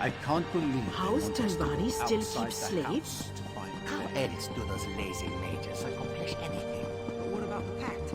I can't believe House Talvani still keeps slaves? How else do those lazy mages accomplish anything? What about the pact?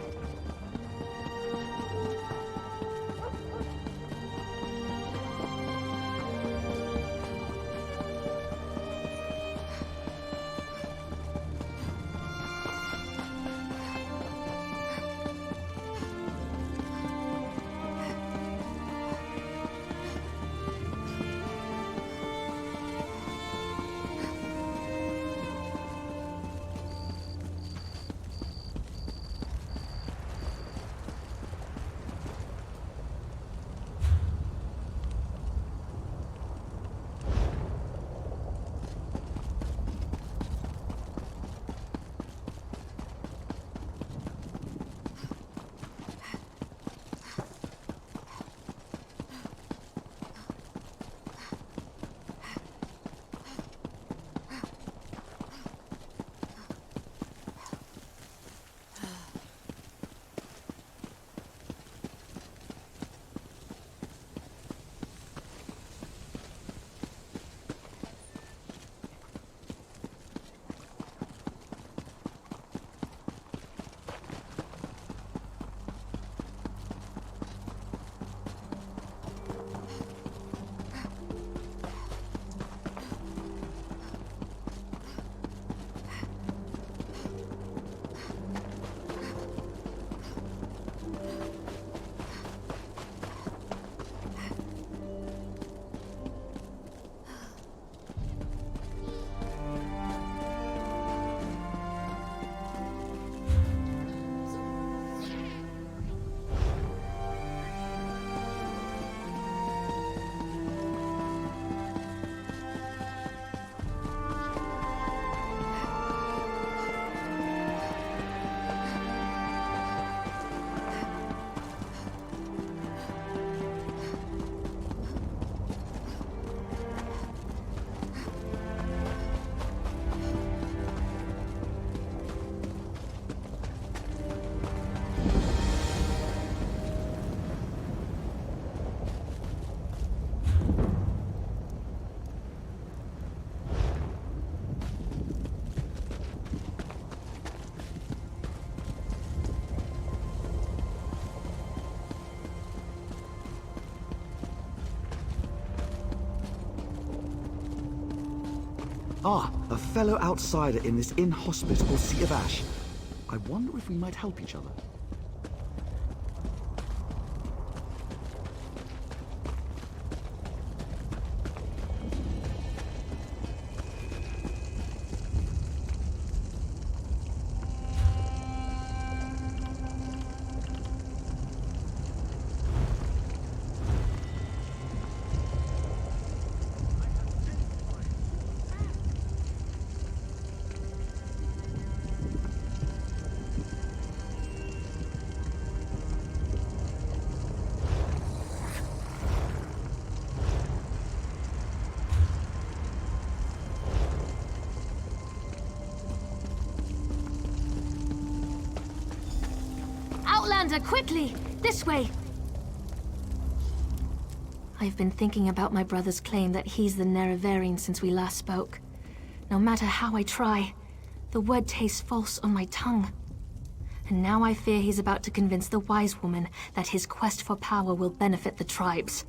Ah, a fellow outsider in this inhospitable Sea of Ash. I wonder if we might help each other. Outlander, quickly! This way! I've been thinking about my brother's claim that he's the Nerevarine since we last spoke. No matter how I try, the word tastes false on my tongue. And now I fear he's about to convince the wise woman that his quest for power will benefit the tribes.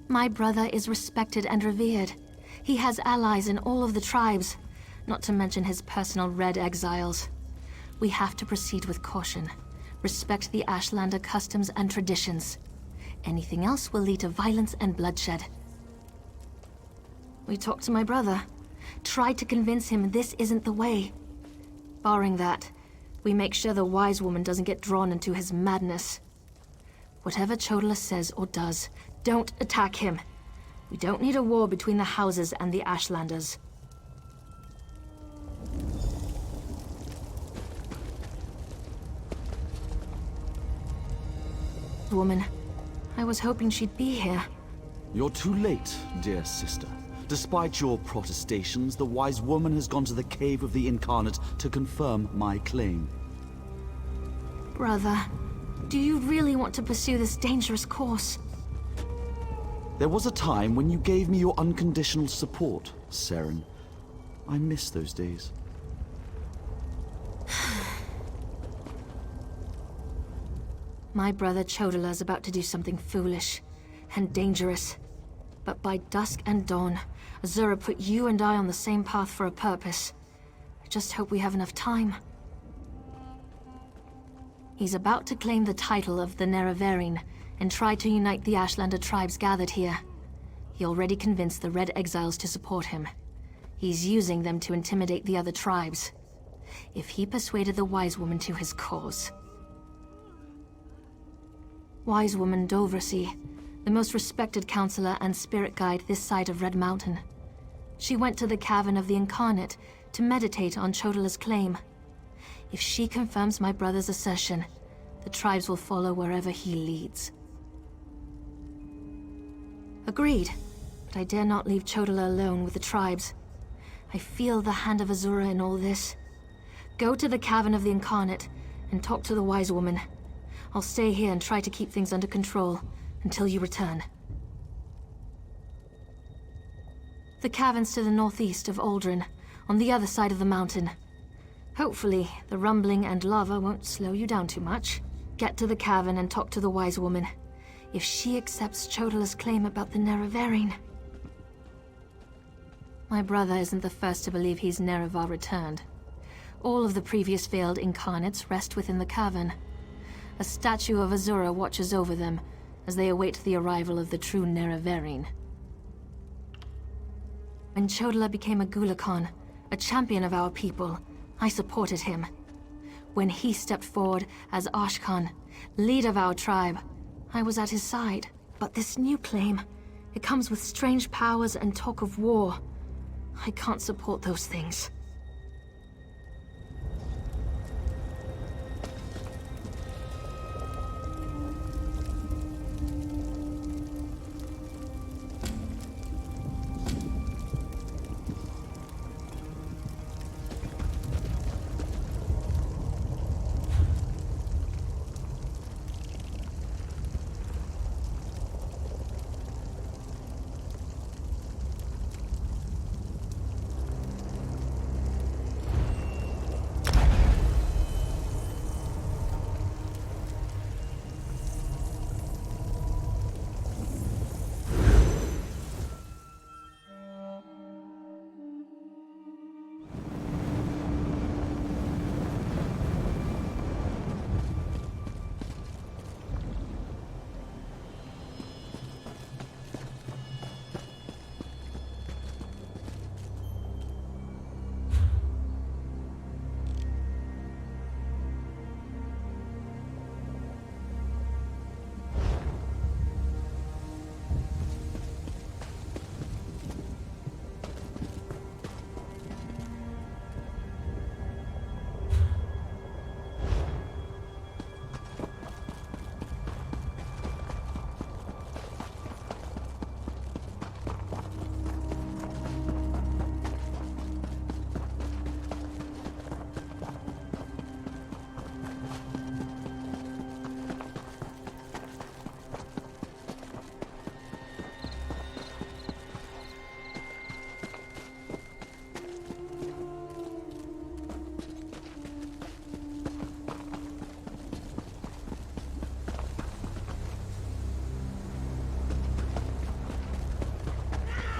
My brother is respected and revered. He has allies in all of the tribes, not to mention his personal Red Exiles. We have to proceed with caution. Respect the Ashlander customs and traditions. Anything else will lead to violence and bloodshed. We talked to my brother. Tried to convince him this isn't the way. Barring that, we make sure the wise woman doesn't get drawn into his madness. Whatever Chodala says or does, don't attack him. We don't need a war between the houses and the Ashlanders. Woman, I was hoping she'd be here. You're too late, dear sister. Despite your protestations, the wise woman has gone to the cave of the incarnate to confirm my claim. Brother, do you really want to pursue this dangerous course? There was a time when you gave me your unconditional support, Seryn. I miss those days. My brother Chodala's about to do something foolish and dangerous. But by dusk and dawn, Azura put you and I on the same path for a purpose. I just hope we have enough time. He's about to claim the title of the Nerevarine and try to unite the Ashlander tribes gathered here. He already convinced the Red Exiles to support him. He's using them to intimidate the other tribes. If he persuaded the Wise Woman to his cause... Wise Woman Dovrasi, the most respected counselor and spirit guide this side of Red Mountain. She went to the Cavern of the Incarnate to meditate on Chodala's claim. If she confirms my brother's assertion, the tribes will follow wherever he leads. Agreed, but I dare not leave Chodala alone with the tribes. I feel the hand of Azura in all this. Go to the Cavern of the Incarnate and talk to the Wise Woman. I'll stay here and try to keep things under control until you return. The cavern's to the northeast of Aldrin, on the other side of the mountain. Hopefully, the rumbling and lava won't slow you down too much. Get to the cavern and talk to the Wise Woman. If she accepts Chodala's claim about the Nerevarine... My brother isn't the first to believe he's Nerevar returned. All of the previous failed incarnates rest within the cavern. A statue of Azura watches over them as they await the arrival of the true Nerevarine. When Chodala became a Gulakhan, a champion of our people, I supported him. When he stepped forward as Ashkan, leader of our tribe, I was at his side. But this new claim, it comes with strange powers and talk of war. I can't support those things.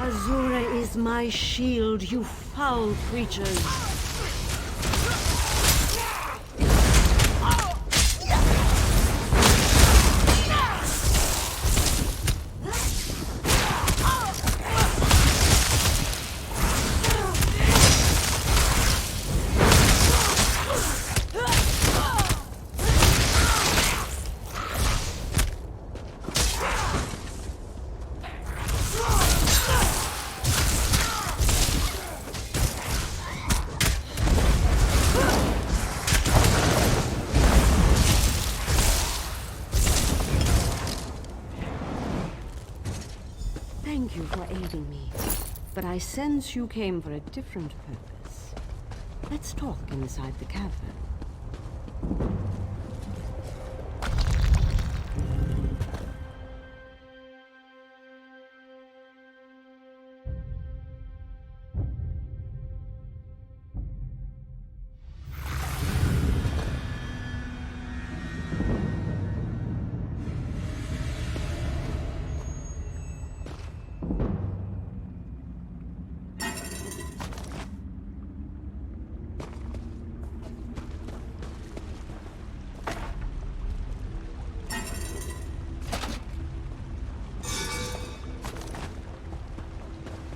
Azura is my shield, you foul creatures. Thank you for aiding me, but I sense you came for a different purpose. Let's talk inside the cavern.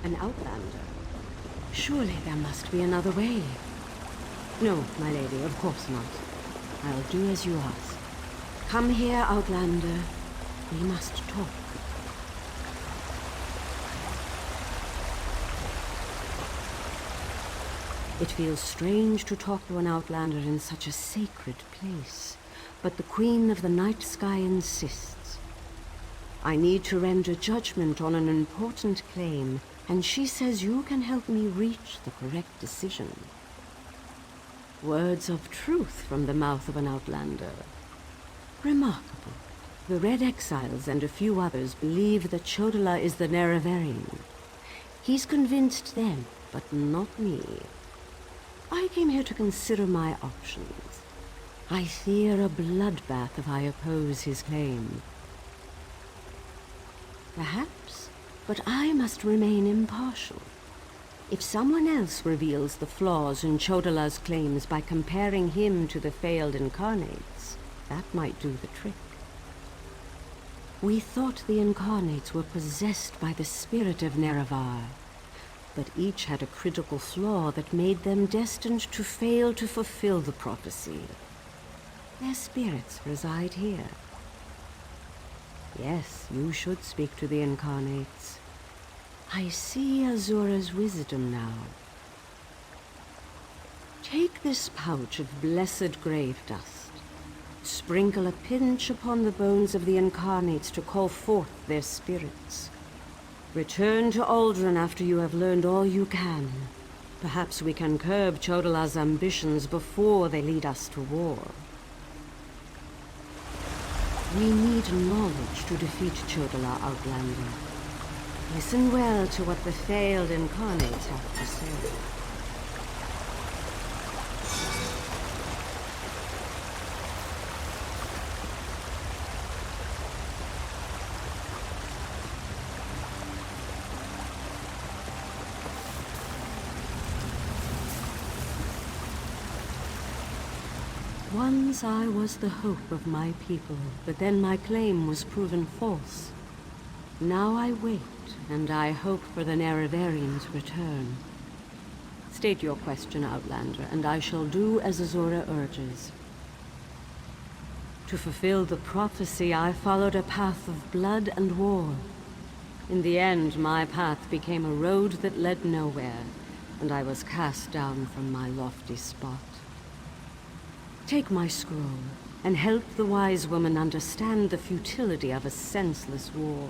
An outlander? Surely there must be another way. No, my lady, of course not. I'll do as you ask. Come here, outlander. We must talk. It feels strange to talk to an outlander in such a sacred place, but the Queen of the Night Sky insists. I need to render judgment on an important claim, and she says you can help me reach the correct decision. Words of truth from the mouth of an outlander. Remarkable. The Red Exiles and a few others believe that Chodala is the Nerevarine. He's convinced them, but not me. I came here to consider my options. I fear a bloodbath if I oppose his claim. Perhaps, but I must remain impartial. If someone else reveals the flaws in Chodala's claims by comparing him to the failed incarnates, that might do the trick. We thought the incarnates were possessed by the spirit of Nerevar, but each had a critical flaw that made them destined to fail to fulfill the prophecy. Their spirits reside here. Yes, you should speak to the incarnates. I see Azura's wisdom now. Take this pouch of blessed grave dust. Sprinkle a pinch upon the bones of the incarnates to call forth their spirits. Return to Aldrin after you have learned all you can. Perhaps we can curb Chodala's ambitions before they lead us to war. We need knowledge to defeat Chodala, Outlander. Listen well to what the failed incarnates have to say. Once I was the hope of my people, but then my claim was proven false. Now I wait, and I hope for the Nerevarion's return. State your question, Outlander, and I shall do as Azura urges. To fulfill the prophecy, I followed a path of blood and war. In the end, my path became a road that led nowhere, and I was cast down from my lofty spot. Take my scroll, and help the wise woman understand the futility of a senseless war.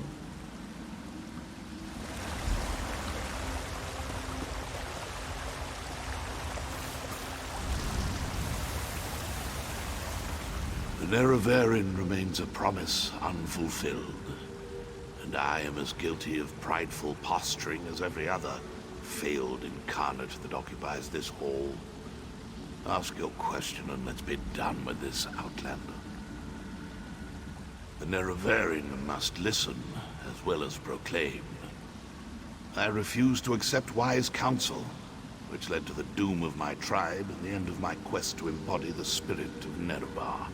The Nerevarine remains a promise unfulfilled, and I am as guilty of prideful posturing as every other failed incarnate that occupies this hall. Ask your question and let's be done with this, Outlander. The Nerevarine must listen as well as proclaim. I refused to accept wise counsel, which led to the doom of my tribe and the end of my quest to embody the spirit of Nerevar.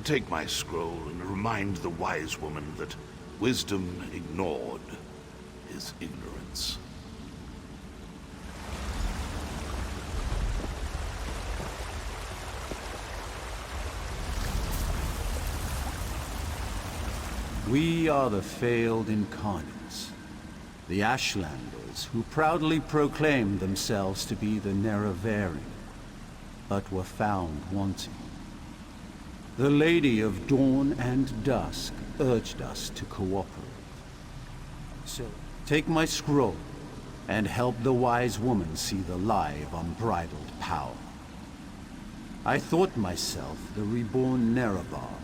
Take my scroll and remind the wise woman that wisdom ignored is ignorance. We are the failed incarnates, the Ashlanders who proudly proclaimed themselves to be the Nerevarine, but were found wanting. The Lady of Dawn and Dusk urged us to cooperate. So, take my scroll and help the wise woman see the lie of unbridled power. I thought myself the reborn Nerevar,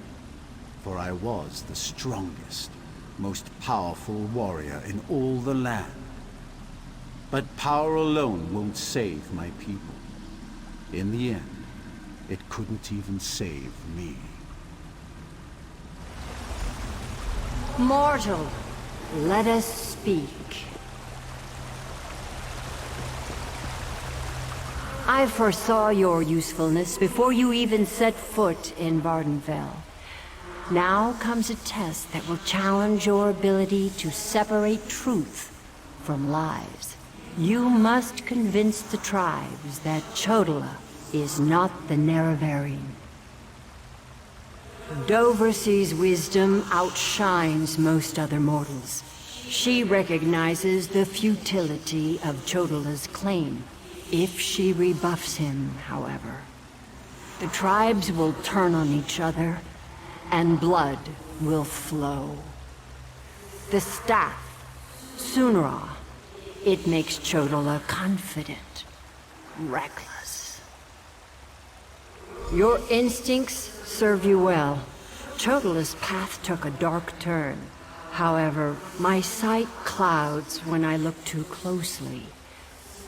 for I was the strongest, most powerful warrior in all the land. But power alone won't save my people. In the end, it couldn't even save me. Mortal, let us speak. I foresaw your usefulness before you even set foot in Vardenfell. Now comes a test that will challenge your ability to separate truth from lies. You must convince the tribes that Chodala is not the Nerevarine. Doversee's wisdom outshines most other mortals. She recognizes the futility of Chodala's claim. If she rebuffs him, however, the tribes will turn on each other, and blood will flow. The staff, Sunra, it makes Chodala confident, reckless. Your instincts serve you well. Chodala's path took a dark turn. However, my sight clouds when I look too closely.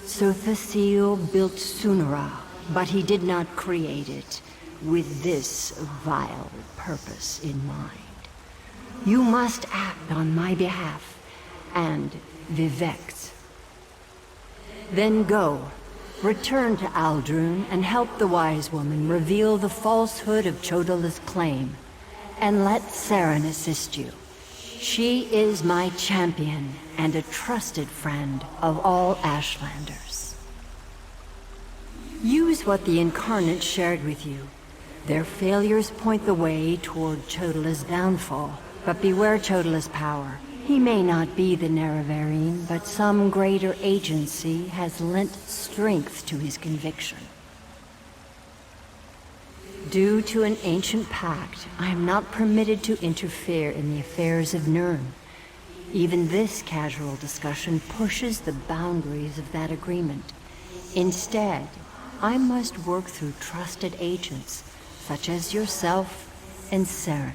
Sothasil built Sunra, but he did not create it with this vile purpose in mind. You must act on my behalf, and Vivec's. Then go, return to Aldrun and help the wise woman reveal the falsehood of Chodala's claim, and let Seryn assist you. She is my champion and a trusted friend of all Ashlanders. Use what the Incarnate shared with you. Their failures point the way toward Chodala's downfall, but beware Chodala's power. He may not be the Nerevarine, but some greater agency has lent strength to his conviction. Due to an ancient pact, I am not permitted to interfere in the affairs of Nirn. Even this casual discussion pushes the boundaries of that agreement. Instead, I must work through trusted agents, such as yourself and Seryn.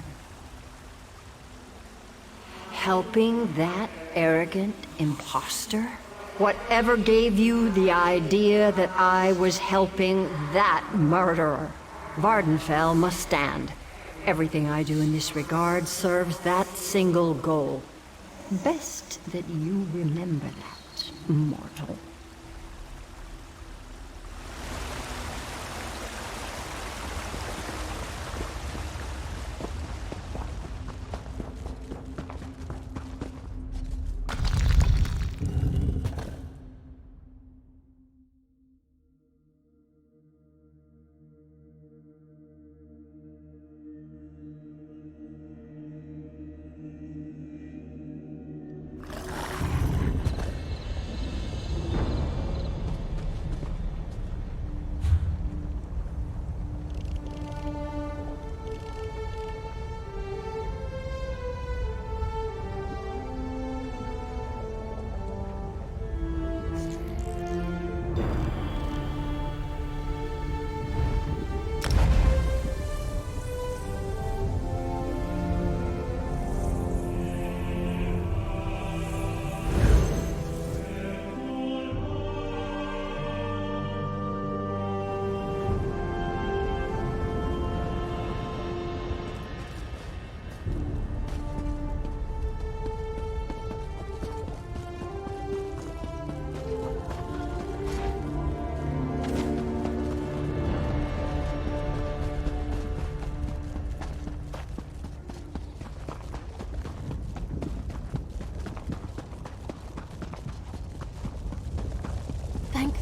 Helping that arrogant imposter? Whatever gave you the idea that I was helping that murderer? Vardenfell must stand. Everything I do in this regard serves that single goal. Best that you remember that, mortal.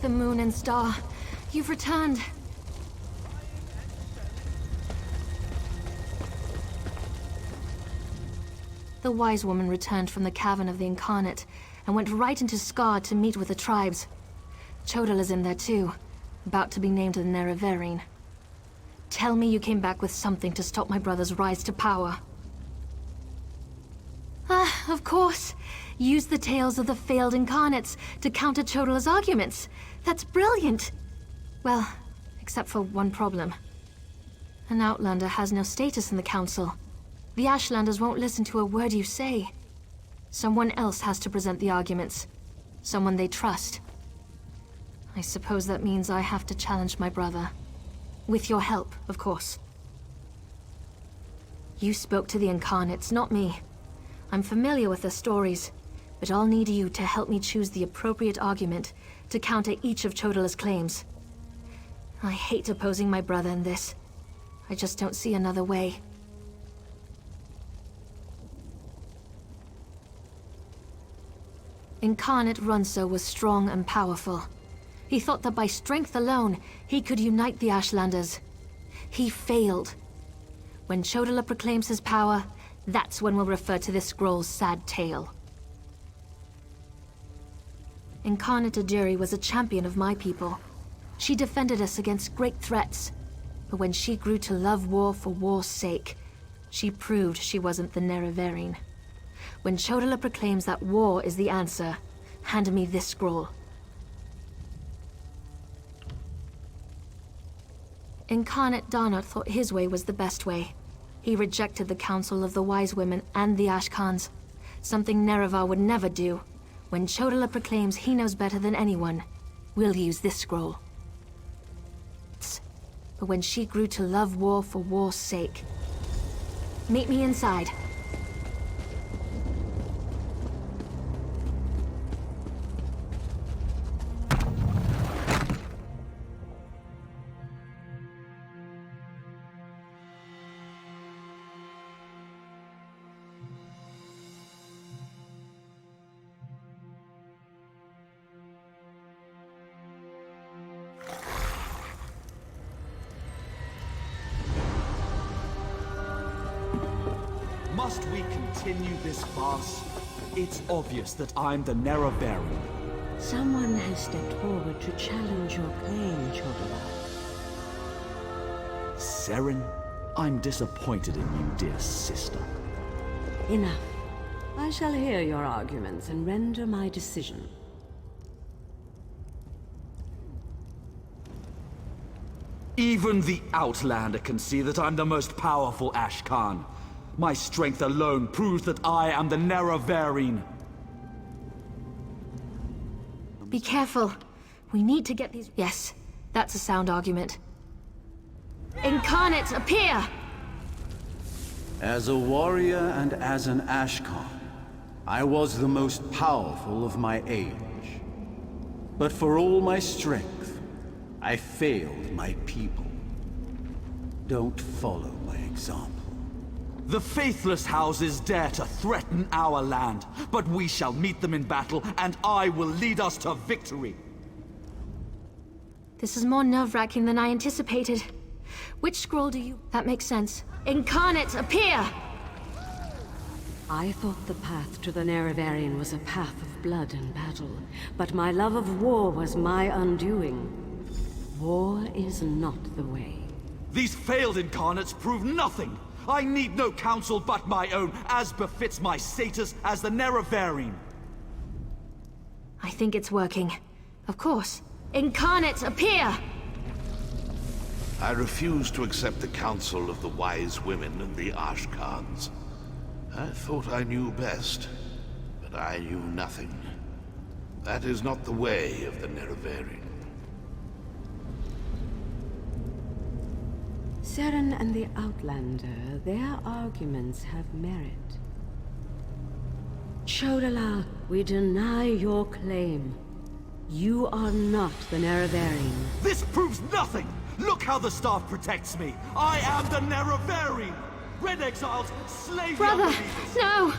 the moon and star, you've returned. The wise woman returned from the cavern of the Incarnate and went right into Scar to meet with the tribes. Chodala's in there too, about to be named the Nerevarine. Tell me you came back with something to stop my brother's rise to power. Ah, of course. Use the tales of the failed Incarnates to counter Chodala's arguments. That's brilliant. Well, except for one problem. An Outlander has no status in the Council. The Ashlanders won't listen to a word you say. Someone else has to present the arguments. Someone they trust. I suppose that means I have to challenge my brother. With your help, of course. You spoke to the Incarnates, not me. I'm familiar with their stories, but I'll need you to help me choose the appropriate argument to counter each of Chodala's claims. I hate opposing my brother in this. I just don't see another way. Incarnate Runso was strong and powerful. He thought that by strength alone, he could unite the Ashlanders. He failed. When Chodala proclaims his power, that's when we'll refer to this scroll's sad tale. Incarnate Ajiri was a champion of my people. She defended us against great threats. But when she grew to love war for war's sake, she proved she wasn't the Nerevarine. When Chodala proclaims that war is the answer, hand me this scroll. Incarnate Darnot thought his way was the best way. He rejected the counsel of the Wise Women and the Ashkans, something Nerevar would never do. When Chodala proclaims he knows better than anyone, we'll use this scroll. But when she grew to love war for war's sake. Meet me inside. Must we continue this farce? It's obvious that I'm the Nerevarine. Someone has stepped forward to challenge your claim, Chodala. Seryn, I'm disappointed in you, dear sister. Enough. I shall hear your arguments and render my decision. Even the Outlander can see that I'm the most powerful Ashkan. My strength alone proves that I am the Nerevarine. Be careful. We need to get these... Yes, that's a sound argument. Incarnate, appear! As a warrior and as an Ashkan, I was the most powerful of my age. But for all my strength, I failed my people. Don't follow my example. The faithless houses dare to threaten our land, but we shall meet them in battle, and I will lead us to victory. This is more nerve-wracking than I anticipated. Which scroll do you... That makes sense. Incarnate, appear! I thought the path to the Nerevarine was a path of blood and battle, but my love of war was my undoing. War is not the way. These failed incarnates prove nothing! I need no counsel but my own, as befits my status as the Nerevarine. I think it's working. Of course. Incarnate, appear! I refuse to accept the counsel of the Wise Women and the Ashkans. I thought I knew best, but I knew nothing. That is not the way of the Nerevarine. Seryn and the Outlander, their arguments have merit. Chodala, we deny your claim. You are not the Nerevarine. This proves nothing! Look how the staff protects me! I am the Nerevarine! Red exiles, slay the Brother, unbelievers! no!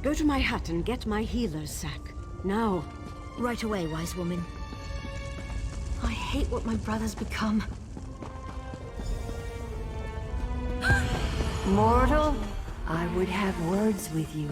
Go to my hut and get my healer's sack. Now. Right away, wise woman. I hate what my brother's become. Mortal, I would have words with you.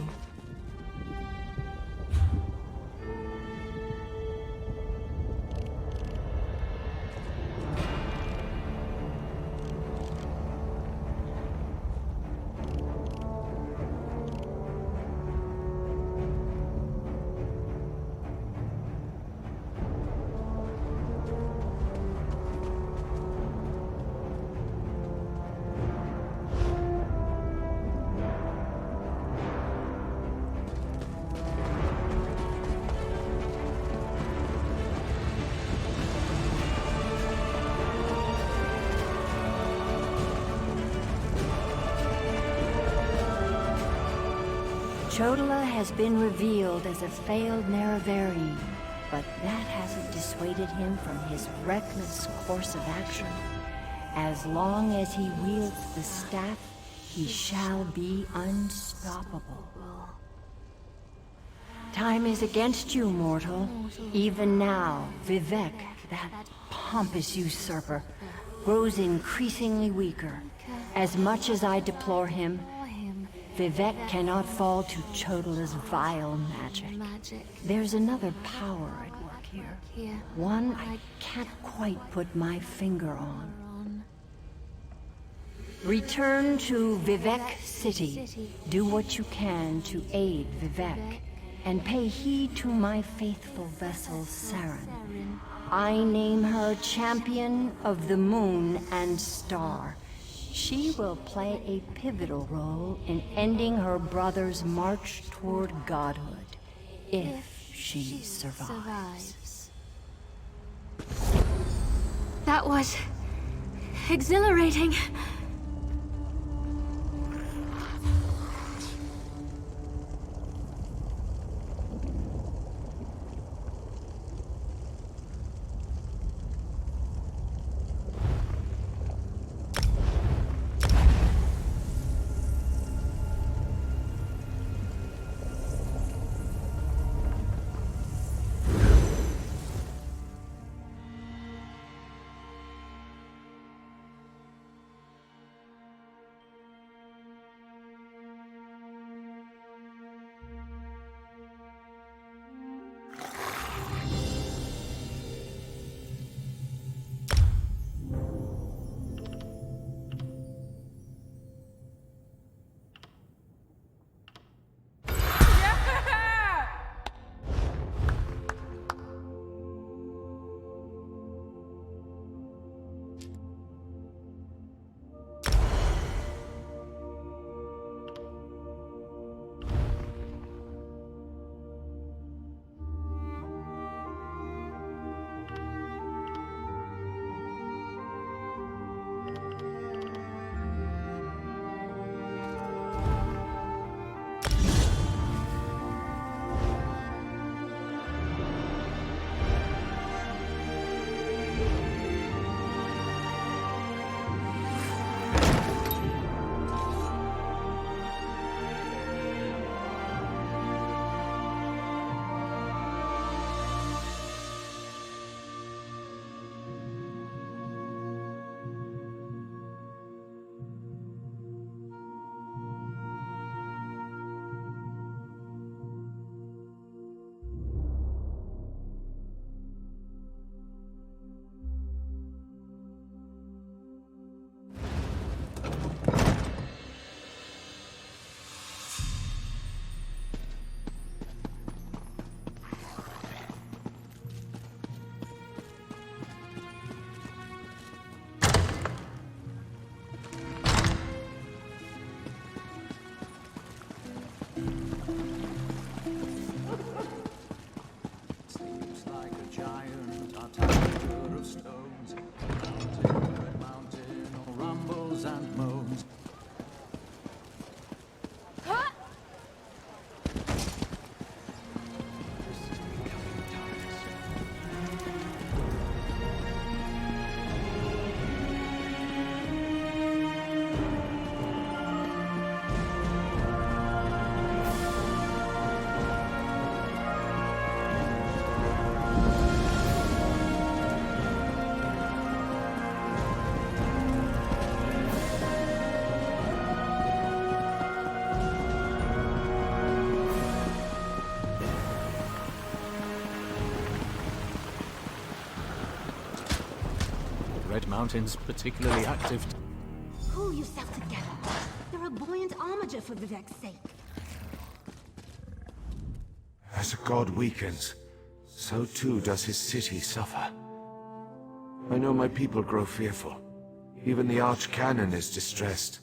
Chodala has been revealed as a failed Nerevarine, but that hasn't dissuaded him from his reckless course of action. As long as he wields the staff, he shall be unstoppable. Time is against you, mortal. Even now, Vivec, that pompous usurper, grows increasingly weaker. As much as I deplore him, Vivec cannot fall to Chodala's vile magic. There's another power at work here. One I can't quite put my finger on. Return to Vivec City. Do what you can to aid Vivec, and pay heed to my faithful vessel, Seryn. I name her Champion of the Moon and Star. She will play a pivotal role in ending her brother's march toward godhood, if she survives. That was exhilarating. Mountains particularly active. Pull yourself together. They're a buoyant armiger for Vivec's sake. As a god weakens, so too does his city suffer. I know my people grow fearful. Even the Archcanon is distressed.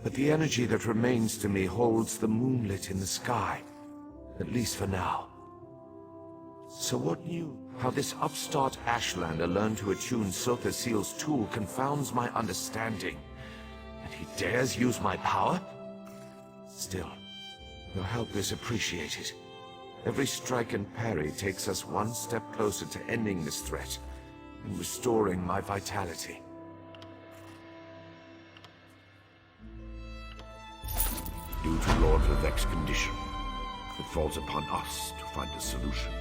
But the energy that remains to me holds the moonlit in the sky. At least for now. So what new? How this upstart Ashlander learned to attune Sotha Seal's tool confounds my understanding. And he dares use my power? Still, your help is appreciated. Every strike and parry takes us one step closer to ending this threat and restoring my vitality. Due to Lord Vivec's condition, it falls upon us to find a solution.